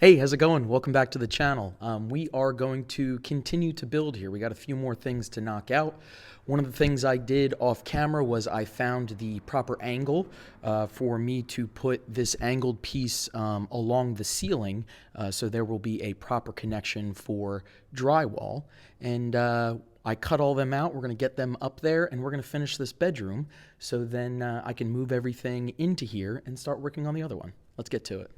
Hey, how's it going? Welcome back to the channel. We are going to continue to build here. We got a few more things to knock out. One of the things I did off camera was I found the proper angle for me to put this angled piece along the ceiling, so there will be a proper connection for drywall. And I cut all them out. We're going to get them up there and we're going to finish this bedroom, so then I can move everything into here and start working on the other one. Let's get to it.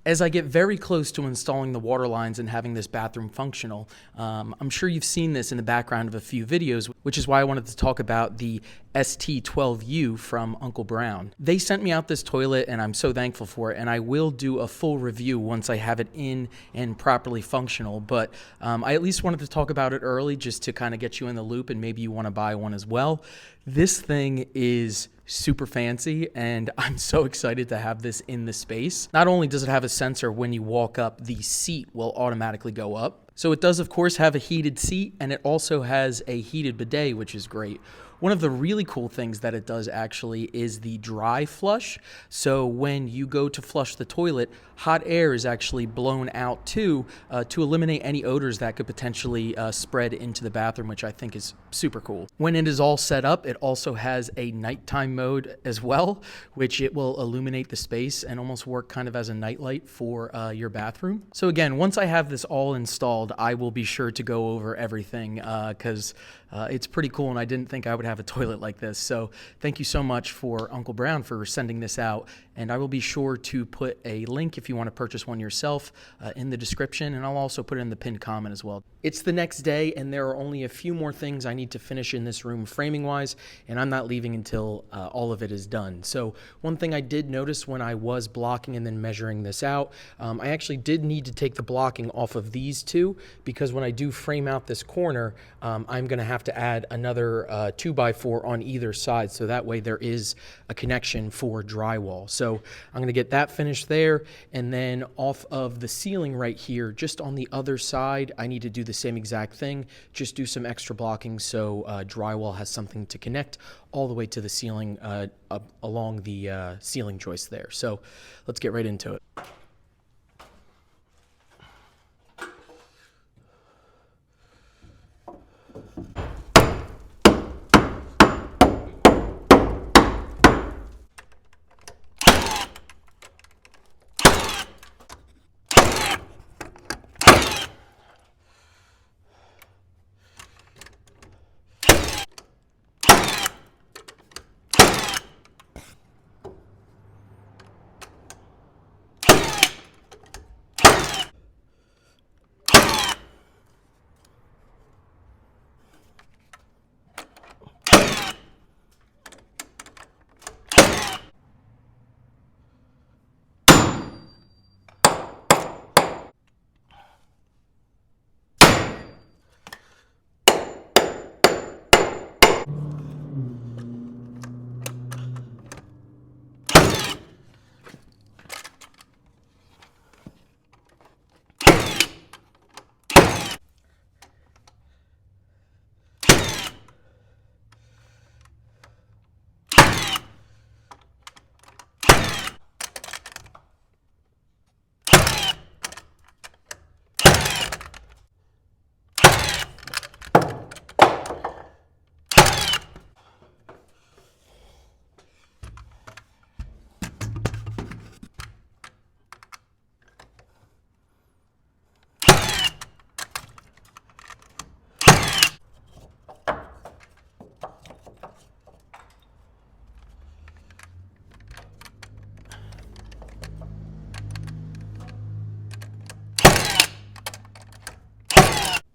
As I get very close to installing the water lines and having this bathroom functional, I'm sure you've seen this in the background of a few videos, which is why I wanted to talk about the ST12U from Uncle Brown. They sent me out this toilet and I'm so thankful for it, and I will do a full review once I have it in and properly functional, but I at least wanted to talk about it early just to kind of get you in the loop, and maybe you want to buy one as well. This thing is super fancy and I'm so excited to have this in the space. Not only does it have a sensor when you walk up, the seat will automatically go up. So it does of course have a heated seat, and it also has a heated bidet, which is great. One of the really cool things that it does actually is the dry flush. So when you go to flush the toilet, hot air is actually blown out too, to eliminate any odors that could potentially spread into the bathroom, which I think is super cool. When it is all set up, it also has a nighttime mode as well, which it will illuminate the space and almost work kind of as a nightlight for your bathroom. So again, once I have this all installed, I will be sure to go over everything because it's pretty cool, and I didn't think I would have a toilet like this. So thank you so much for Uncle Brown for sending this out, and I will be sure to put a link if you want to purchase one yourself in the description, and I'll also put it in the pinned comment as well. It's the next day and there are only a few more things I need to finish in this room framing wise, and I'm not leaving until all of it is done. So one thing I did notice when I was blocking and then measuring this out, I actually did need to take the blocking off of these two, because when I do frame out this corner, I'm going to have to add another 2x4 on either side, so that way there is a connection for drywall. So I'm going to get that finished there, and then off of the ceiling right here, just on the other side, I need to do the same exact thing, just do some extra blocking so drywall has something to connect all the way to the ceiling, up along the ceiling joist there. So let's get right into it.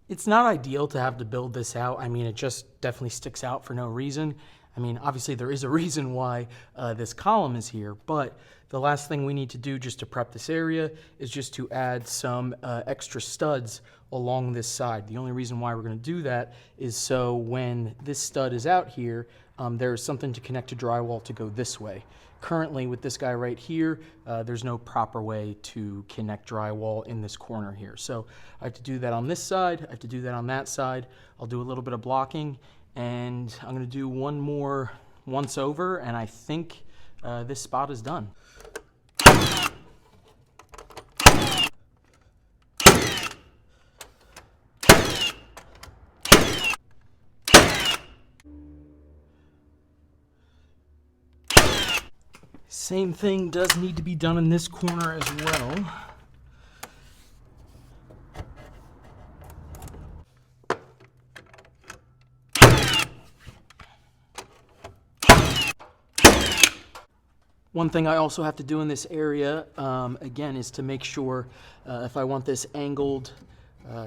It's not ideal to have to build this out. I mean, it just definitely sticks out for no reason. I mean, obviously there is a reason why this column is here, but the last thing we need to do just to prep this area is just to add some extra studs along this side. The only reason why we're going to do that is so when this stud is out here, there's something to connect to drywall to go this way. Currently with this guy right here, there's no proper way to connect drywall in this corner here. So I have to do that on this side, I have to do that on that side. I'll do a little bit of blocking, and I'm gonna do one more once over, and I think this spot is done. Same thing does need to be done in this corner as well. One thing I also have to do in this area, again, is to make sure if I want this angled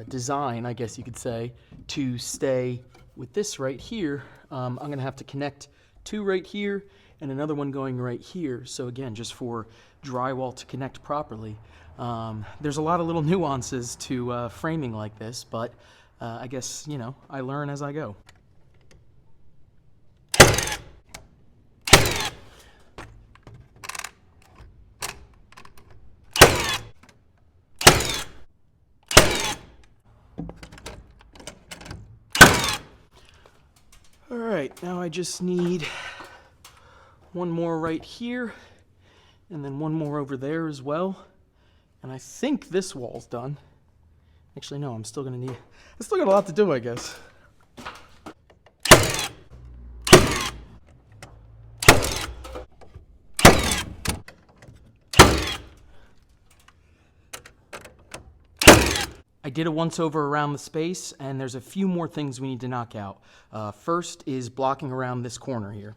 design, I guess you could say, to stay with this right here, I'm going to have to connect two right here and another one going right here. So again, just for drywall to connect properly. There's a lot of little nuances to framing like this, but I guess, you know, I learn as I go. All right, now I just need one more right here and then one more over there as well. And I think this wall's done. Actually, no, I still got a lot to do, I guess. I did a once over around the space, and there's a few more things we need to knock out. First is blocking around this corner here.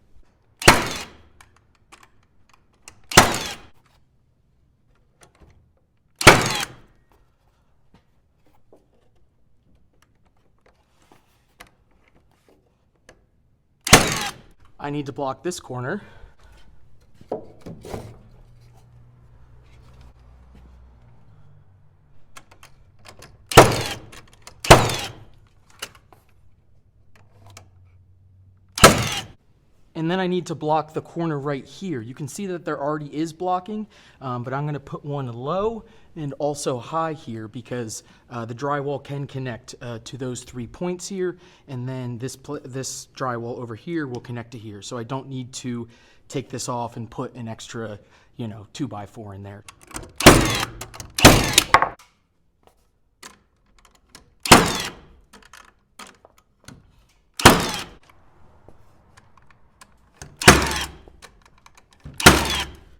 I need to block this corner. And then I need to block the corner right here. You can see that there already is blocking, but I'm gonna put one low and also high here because the drywall can connect to those 3 points here, and then this drywall over here will connect to here. So I don't need to take this off and put an extra, 2x4 in there.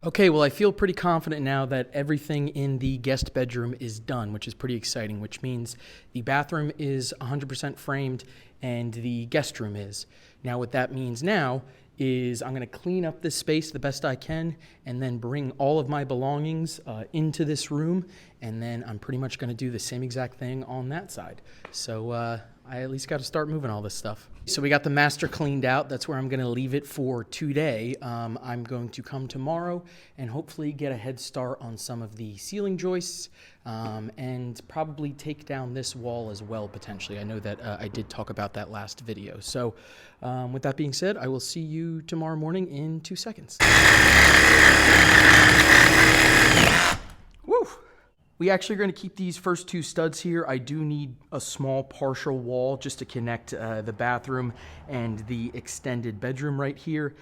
Okay, well, I feel pretty confident now that everything in the guest bedroom is done, which is pretty exciting, which means the bathroom is 100% framed and the guest room is. Now, what that means now is I'm going to clean up this space the best I can and then bring all of my belongings into this room, and then I'm pretty much going to do the same exact thing on that side. So I at least got to start moving all this stuff. So we got the master cleaned out. That's where I'm going to leave it for today. I'm going to come tomorrow and hopefully get a head start on some of the ceiling joists and probably take down this wall as well, potentially. I know that I did talk about that last video. So with that being said, I will see you tomorrow morning in 2 seconds. Woo! We actually are going to keep these first 2 studs here. I do need a small partial wall just to connect the bathroom and the extended bedroom right here.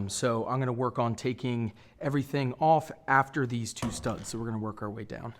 So I'm going to work on taking everything off after these 2 studs. So we're going to work our way down.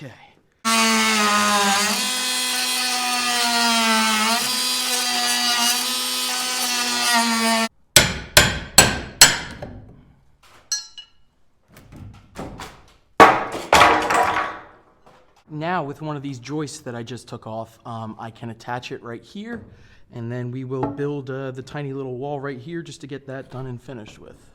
Okay. Now with one of these joists that I just took off, I can attach it right here, and then we will build the tiny little wall right here just to get that done and finished with.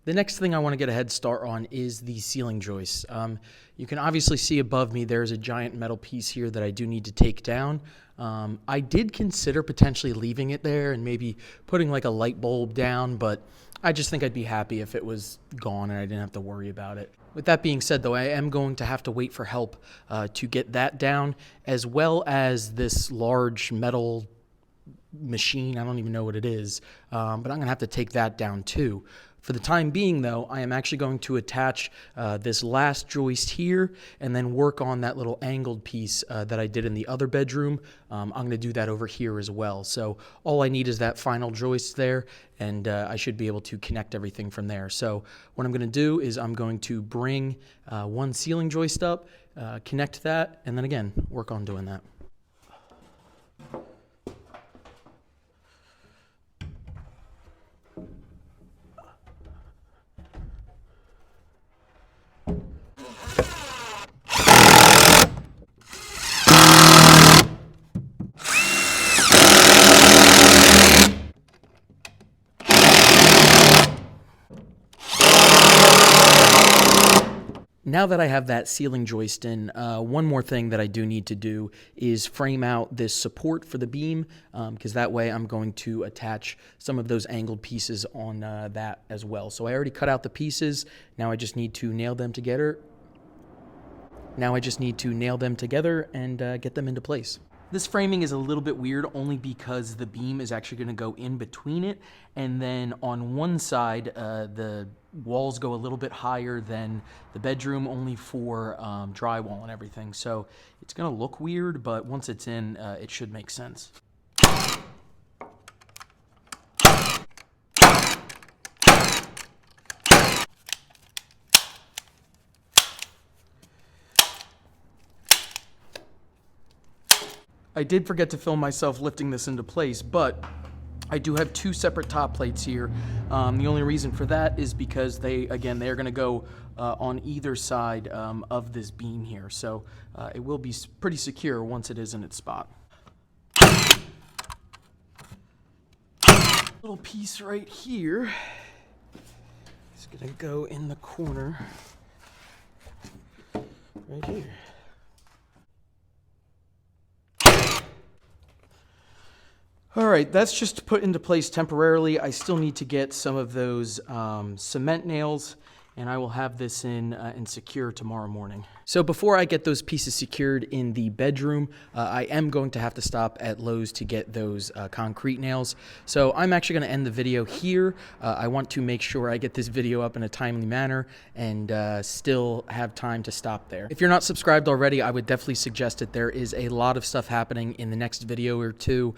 The next thing I want to get a head start on is the ceiling joists. You can obviously see above me there's a giant metal piece here that I do need to take down. I did consider potentially leaving it there and maybe putting like a light bulb down, but I just think I'd be happy if it was gone and I didn't have to worry about it. With that being said, though, I am going to have to wait for help to get that down, as well as this large metal machine. I don't even know what it is, but I'm going to have to take that down too. For the time being, though, I am actually going to attach this last joist here and then work on that little angled piece that I did in the other bedroom. I'm going to do that over here as well. So all I need is that final joist there, and I should be able to connect everything from there. So what I'm going to do is I'm going to bring one ceiling joist up, connect that, and then again, work on doing that. Now that I have that ceiling joist in, one more thing that I do need to do is frame out this support for the beam, because that way I'm going to attach some of those angled pieces on that as well. So I already cut out the pieces. Now I just need to nail them together. And get them into place. This framing is a little bit weird only because the beam is actually going to go in between it, and then on one side the walls go a little bit higher than the bedroom, only for drywall and everything. So it's going to look weird, but once it's in, it should make sense. I did forget to film myself lifting this into place, but I do have two separate top plates here. The only reason for that is because they are going to go on either side of this beam here. So it will be pretty secure once it is in its spot. Little piece right here is going to go in the corner right here. All right, that's just put into place temporarily. I still need to get some of those cement nails, and I will have this in and secure tomorrow morning. So before I get those pieces secured in the bedroom, I am going to have to stop at Lowe's to get those concrete nails. So I'm actually going to end the video here. I want to make sure I get this video up in a timely manner and still have time to stop there. If you're not subscribed already, I would definitely suggest it. There is a lot of stuff happening in the next video or two.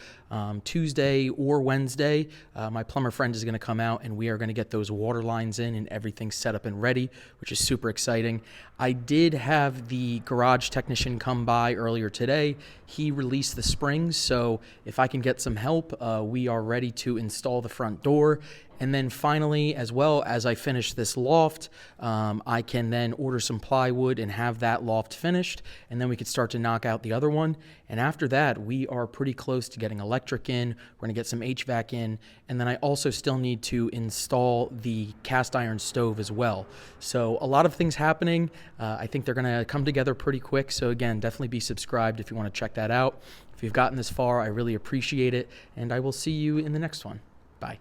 Tuesday or Wednesday, my plumber friend is going to come out and we are going to get those water lines in and everything set up and ready, which is super exciting. I did have the garage technician come by earlier today. He released the springs, so if I can get some help, we are ready to install the front door And then finally, as well as I finish this loft, I can then order some plywood and have that loft finished, and then we could start to knock out the other one. And after that, we are pretty close to getting electric in. We're gonna get some HVAC in, and then I also still need to install the cast iron stove as well. So a lot of things happening. I think they're gonna come together pretty quick. So again, definitely be subscribed if you wanna check that out. If you've gotten this far, I really appreciate it, and I will see you in the next one. Bye.